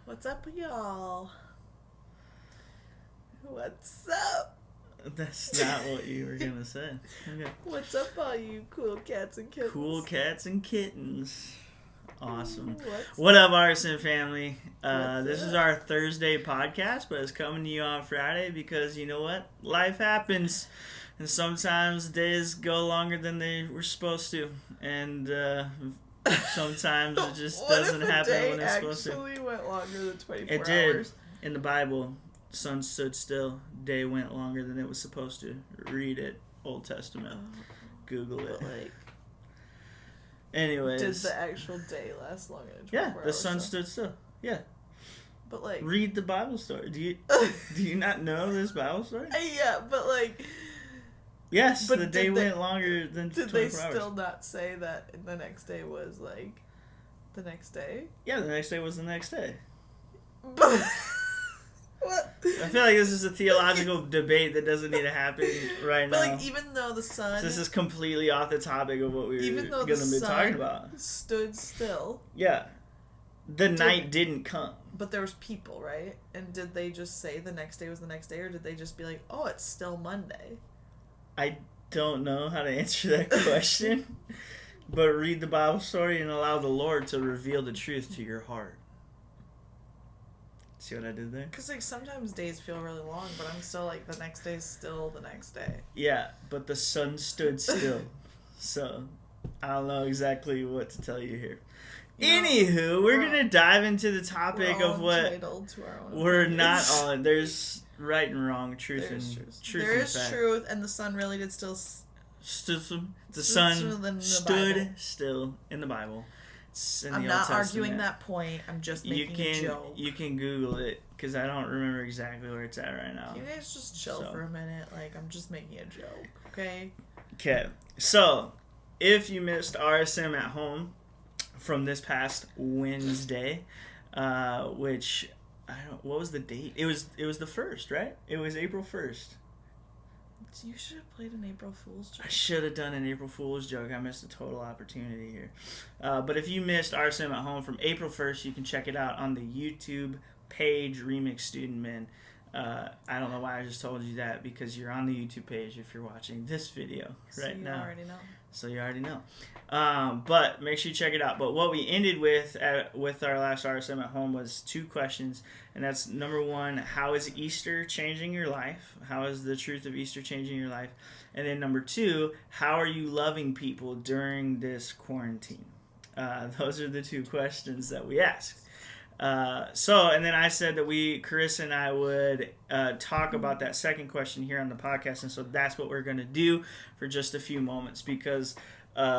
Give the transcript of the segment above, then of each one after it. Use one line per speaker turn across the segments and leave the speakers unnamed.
What's up, y'all? What's up?
That's not what you were gonna say. Okay.
What's up, all you cool cats and kittens?
Cool cats and kittens. Awesome.
What's
What up, Arson family?
What's
This
up?
is our Thursday podcast, but it's coming to you on Friday because you know what? Life happens. And sometimes days go longer than they were supposed to. And sometimes it just
What
doesn't
if a
happen
day
when it's supposed to.
actually went longer than 24
It did.
hours?
In the Bible, sun stood still. Day went longer than it was supposed to. Read it. Old Testament. Google it.
But, like,
Anyways.
did the actual day last longer than 24
Yeah,
hours?
the sun stood still. Yeah.
But, like...
Read the Bible story. Do you not know this Bible story?
Yeah, but, like...
Yes,
But
the day
did they-
went longer than
Did
24
they
hours.
still not say that the next day was, like, the next day?
Yeah, the next day was the next day.
But... What?
I feel like this is a theological debate that doesn't need to happen right
But,
now.
like, even though the sun...
This is completely off the topic of what we were
Even though
going
the
to be
sun
talking about.
stood still,
Yeah. The night didn't come.
but there was people, right? And did they just say the next day was the next day, or did they just be like, oh, it's still Monday?
I don't know how to answer that question, but read the Bible story and allow the Lord to reveal the truth to your heart. See what I did there?
Because, like, sometimes days feel really long, but I'm still like, the next day's still the next day.
Yeah, but the sun stood still. So, I don't know exactly what to tell you here.
You know,
Anywho, we're
we're-
going to dive into the topic
We're all
of what
entitled to our own
we're
opinions.
not all. There's right and wrong, truth
There's
and
truth.
truth
There
and
is
fact.
truth, and the sun really did still...
The
Stood
sun
still in the
stood
Bible.
still in the Bible. It's in
I'm
the
not
Old
arguing
Testament.
that point. I'm just
You
making a
can
joke.
you can Google it because I don't remember exactly where it's at right now.
You guys just chill
So.
for a minute. Like, I'm just making a joke, okay?
Okay, so if you missed RSM at home from this past Wednesday, which what was the date? It was the 1st, right? It was April 1st.
You should have played an April Fool's joke.
I should have done an April Fool's joke. I missed a total opportunity here. But if you missed RSM at home from April 1st, you can check it out on the YouTube page, Remix Student Men. I don't know why I just told you that, because you're on the YouTube page if you're watching this video right now.
You already know.
So you already know. But make sure you check it out. But what we ended with our last RSM at home was 2 questions. And that's number 1, how is Easter changing your life? How is the truth of Easter changing your life? And then number 2, how are you loving people during this quarantine? Those are the 2 questions that we asked. And then I said that Carissa and I would talk about that second question here on the podcast, and so that's what we're going to do for just a few moments, because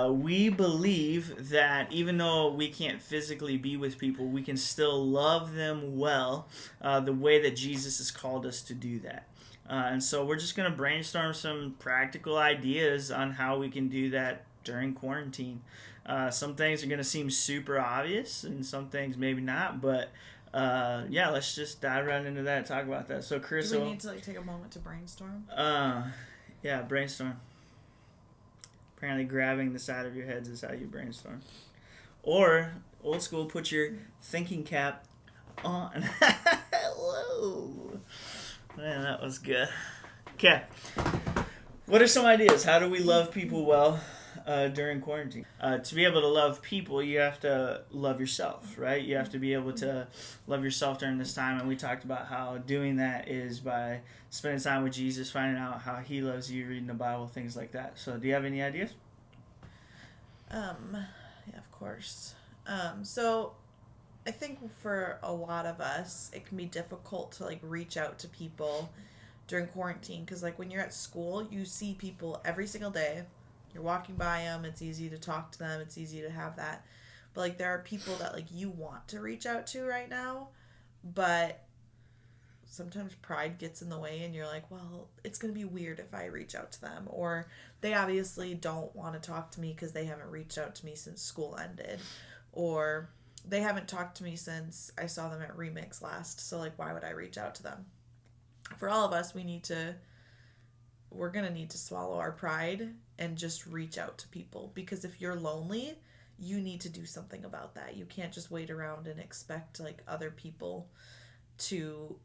we believe that even though we can't physically be with people, we can still love them well, the way that Jesus has called us to do that. And so we're just going to brainstorm some practical ideas on how we can do that during quarantine. Some things are going to seem super obvious, and some things maybe not, but yeah, let's just dive right into that and talk about that. So, Chris,
Do we need to, like, take a moment to brainstorm?
yeah, brainstorm. Apparently grabbing the side of your heads is how you brainstorm. Or, old school, put your thinking cap on. Whoa. Man, that was good. Okay. What are some ideas? How do we love people well during quarantine? To be able to love people, you have to love yourself, right? You have to be able to love yourself during this time, and we talked about how doing that is by spending time with Jesus, finding out how he loves you, reading the Bible, things like that. So do you have any ideas?
Yeah, of course. So I think for a lot of us, it can be difficult to, like, reach out to people during quarantine, because, like, when you're at school, you see people every single day. You're walking by them, it's easy to talk to them, it's easy to have that. But, like, there are people that, like, you want to reach out to right now, but sometimes pride gets in the way, and you're like, well, it's going to be weird if I reach out to them. Or they obviously don't want to talk to me because they haven't reached out to me since school ended. Or they haven't talked to me since I saw them at Remix last, so, like, why would I reach out to them? For all of us, we're going to need to swallow our pride and just reach out to people. Because if you're lonely, you need to do something about that. You can't just wait around and expect like other people to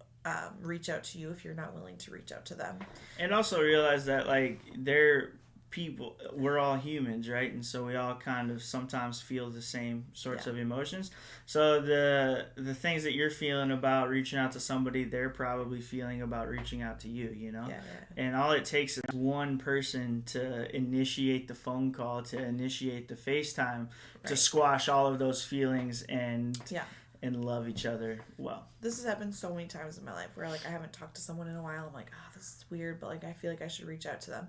reach out to you if you're not willing to reach out to them.
And also realize that like they're people, we're all humans, right? And so we all kind of sometimes feel the same sorts of emotions. So the things that you're feeling about reaching out to somebody, they're probably feeling about reaching out to you, you know?
Yeah.
And all it takes is one person to initiate the phone call, to initiate the FaceTime, to squash all of those feelings and love each other well.
This has happened so many times in my life where like I haven't talked to someone in a while. I'm like, oh, this is weird, but like I feel like I should reach out to them.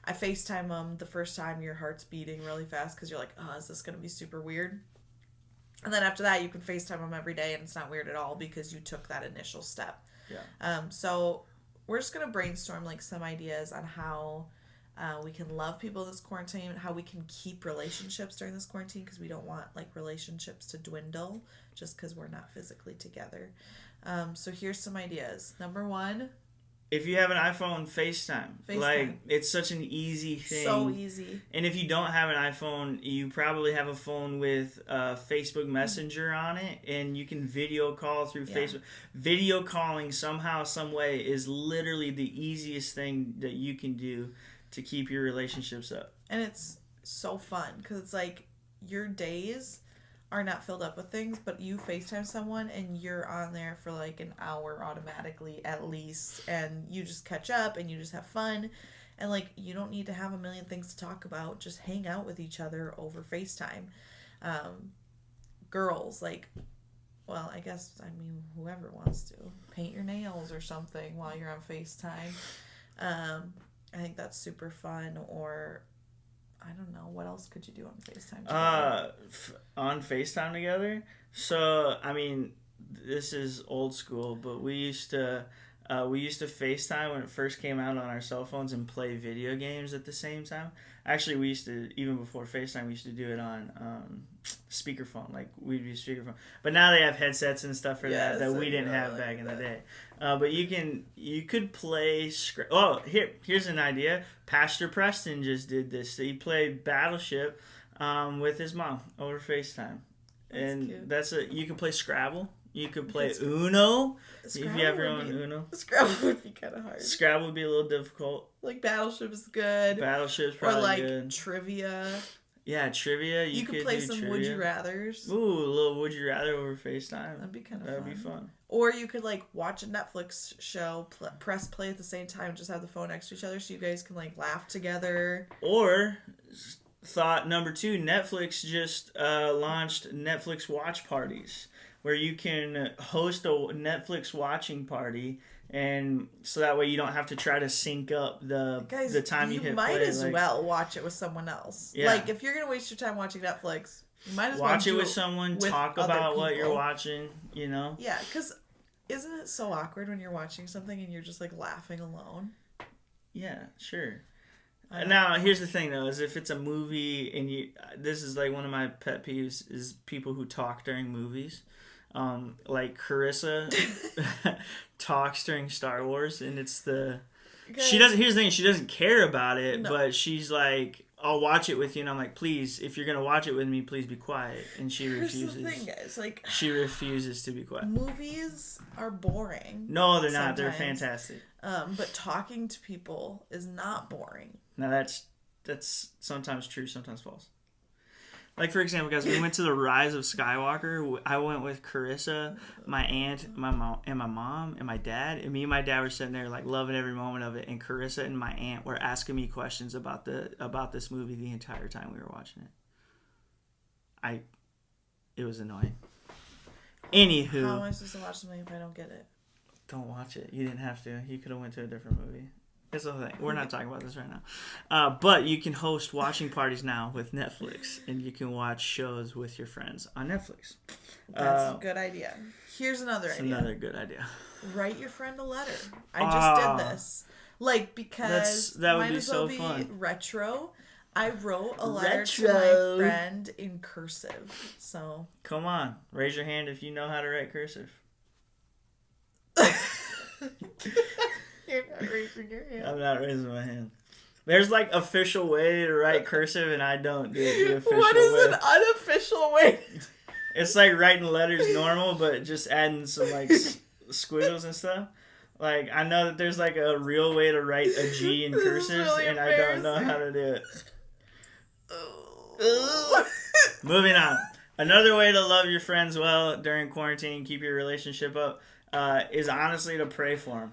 I FaceTime them the first time, your heart's beating really fast because you're like, oh, is this going to be super weird? And then after that, you can FaceTime them every day and it's not weird at all because you took that initial step.
Yeah.
So we're just going to brainstorm like some ideas on how we can love people this quarantine, how we can keep relationships during this quarantine because we don't want like relationships to dwindle just because we're not physically together. So here's some ideas. Number 1.
If you have an iPhone, FaceTime. Like, it's such an easy thing.
So easy.
And if you don't have an iPhone, you probably have a phone with Facebook Messenger on it, and you can video call through Facebook. Video calling somehow, some way, is literally the easiest thing that you can do to keep your relationships up.
And it's so fun, because it's like, your days are not filled up with things, but you FaceTime someone and you're on there for like an hour automatically at least, and you just catch up and you just have fun, and like you don't need to have a million things to talk about, just hang out with each other over FaceTime. Girls, like, well, I guess, I mean, whoever wants to paint your nails or something while you're on FaceTime. I think that's super fun. Or I don't know. What else could you do on FaceTime together?
On FaceTime together? So, I mean, this is old school, but we used to FaceTime when it first came out on our cell phones and play video games at the same time. Actually, we used to, even before FaceTime, we used to do it on speakerphone. Like, we'd use speakerphone. But now they have headsets and stuff for that we didn't have back in the day. But you could play... here's an idea. Pastor Preston just did this. He played Battleship with his mom over FaceTime. And cute. You can play Scrabble. You could play Uno.
Scrabble,
if you have your own Uno.
Scrabble would be kind of hard.
Scrabble would be a little difficult.
Like Battleship is good.
Battleship's probably
good. Or like
good.
Trivia.
Yeah, trivia. You
could play some trivia. Would You Rathers.
Ooh, a little Would You Rather over FaceTime.
That'd be kind of fun.
That'd be fun.
Or you could like watch a Netflix show, press play at the same time, just have the phone next to each other so you guys can like laugh together.
Or... thought number 2, Netflix just launched Netflix watch parties, where you can host a Netflix watching party, and so that way you don't have to try to sync up the time you hit play.
You might as well watch it with someone else. Yeah. Like, if you're going to waste your time watching Netflix, you might as well
watch it with someone, talk about what you're watching, you know?
Yeah, because isn't it so awkward when you're watching something and you're just, like, laughing alone?
Yeah, sure. Now, here's the thing, though, is if it's a movie and this is like one of my pet peeves is people who talk during movies. Like Carissa talks during Star Wars, and it's here's the thing, she doesn't care about it, but she's like, I'll watch it with you, and I'm like, please, if you're gonna watch it with me, please be quiet. And she refuses.
Here's the thing, guys, like,
she refuses to be quiet.
Movies are boring.
No, they're not. They're fantastic.
But talking to people is not boring.
Now that's sometimes true, sometimes false. Like, for example, guys, we went to the Rise of Skywalker. I went with Carissa, my aunt, my mom, and my dad. And me and my dad were sitting there, like, loving every moment of it. And Carissa and my aunt were asking me questions about this movie the entire time we were watching it. It was annoying. Anywho.
How am I supposed to watch something if I don't get it?
Don't watch it. You didn't have to. You could have went to a different movie. It's the thing. We're not talking about this right now. But you can host watching parties now with Netflix, and you can watch shows with your friends on Netflix.
That's a good idea. Here's another idea.
Another good idea.
Write your friend a letter. I just did this. Like, because
that would
might
be
as well
so fun.
Retro. I wrote a letter to my friend in cursive. So
come on, raise your hand if you know how to write cursive.
You're not raising your hand.
I'm not raising my hand. There's like official way to write cursive, and I don't do it the official
What is
way.
an unofficial way?
It's like writing letters normal, but just adding some like squiggles and stuff. Like I know that there's like a real way to write a G in
This is
cursive,
really
and I don't know how to do it. Moving on. Another way to love your friends well during quarantine, keep your relationship up, is honestly to pray for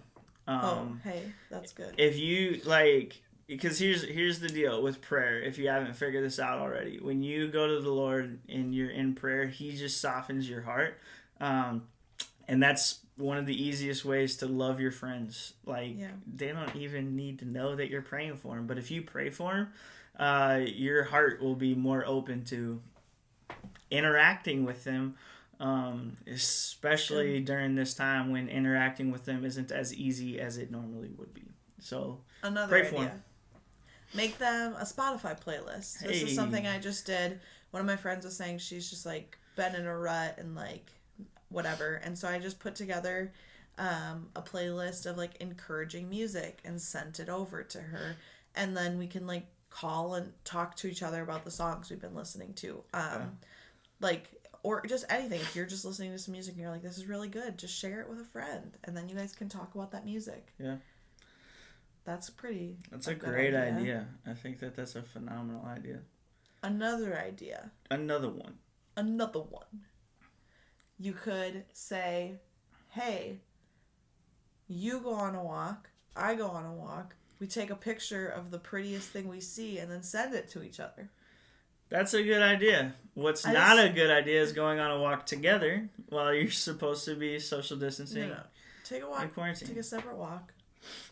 them.
Hey, that's good.
If you like, because here's the deal with prayer. If you haven't figured this out already, when you go to the Lord and you're in prayer, He just softens your heart, and that's one of the easiest ways to love your friends. Like they don't even need to know that you're praying for them, but if you pray for them, your heart will be more open to interacting with them, especially during this time when interacting with them isn't as easy as it normally would be. So
another
pray
idea.
for them.
Make them a Spotify playlist. This is something I just did. One of my friends was saying she's just like been in a rut and like whatever, and so I just put together a playlist of like encouraging music and sent it over to her, and then we can like call and talk to each other about the songs we've been listening to. Like, or just anything. If you're just listening to some music and you're like, this is really good, just share it with a friend. And then you guys can talk about that music.
Yeah.
That's
a great idea. I think that's a phenomenal idea.
Another idea.
Another one.
You could say, hey, you go on a walk, I go on a walk. We take a picture of the prettiest thing we see and then send it to each other.
That's a good idea. What's not a good idea is going on a walk together while you're supposed to be social distancing.
No. Take a walk. Take a separate walk.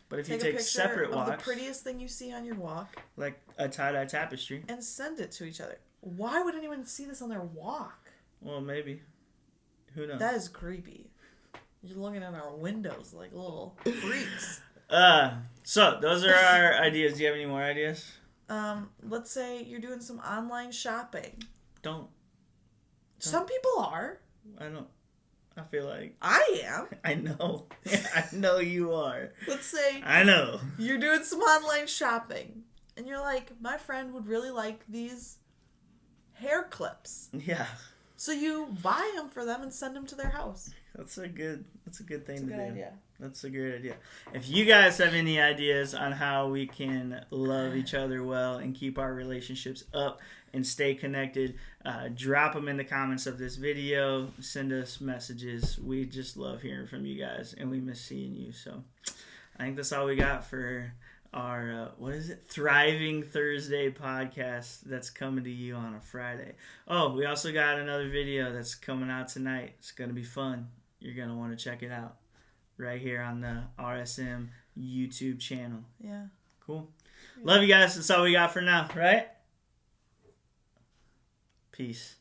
But if you take separate walks,
of the prettiest thing you see on your walk,
like a tie-dye tapestry,
and send it to each other. Why would anyone see this on their walk?
Well, maybe. Who knows?
That is creepy. You're looking at our windows like little freaks.
So those are our ideas. Do you have any more ideas?
Let's say you're doing some online shopping.
Don't.
Some people are.
I feel like
I am.
I know. I know you are.
Let's say
I know.
You're doing some online shopping and you're like, my friend would really like these hair clips.
Yeah.
So you buy them for them and send them to their house.
That's a good thing to do.
Idea.
That's a great idea. If you guys have any ideas on how we can love each other well and keep our relationships up and stay connected, drop them in the comments of this video. Send us messages. We just love hearing from you guys, and we miss seeing you. So I think that's all we got for our, Thriving Thursday podcast that's coming to you on a Friday. Oh, we also got another video that's coming out tonight. It's going to be fun. You're going to want to check it out right here on the RSM YouTube channel.
Yeah.
Cool. Love you guys. That's all we got for now, right? Peace.